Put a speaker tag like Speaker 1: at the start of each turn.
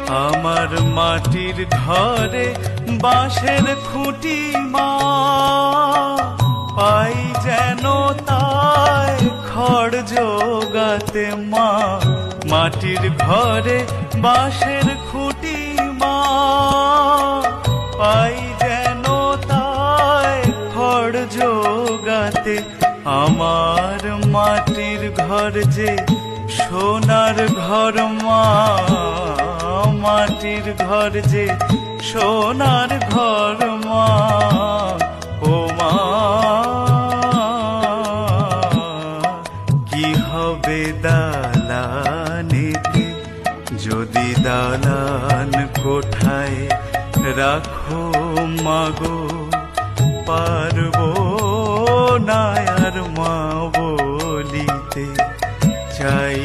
Speaker 1: আমার মাটির ঘরে বাঁশের খুঁটি মা, পাই যেন তাই খড় জোগাতে মা। মাটির ঘরে বাঁশের খুঁটি মা, পাই যেন তাই খড় জোগাতে। আমার মাটির ঘর যে সোনার ঘর মা, মাটির ঘর যে সোনার ঘর মা। ও মা, কি হবে দালানেতে যদি দালান কোঠায় রাখো মাগো, পারবো না আর মা বলিতে। চাই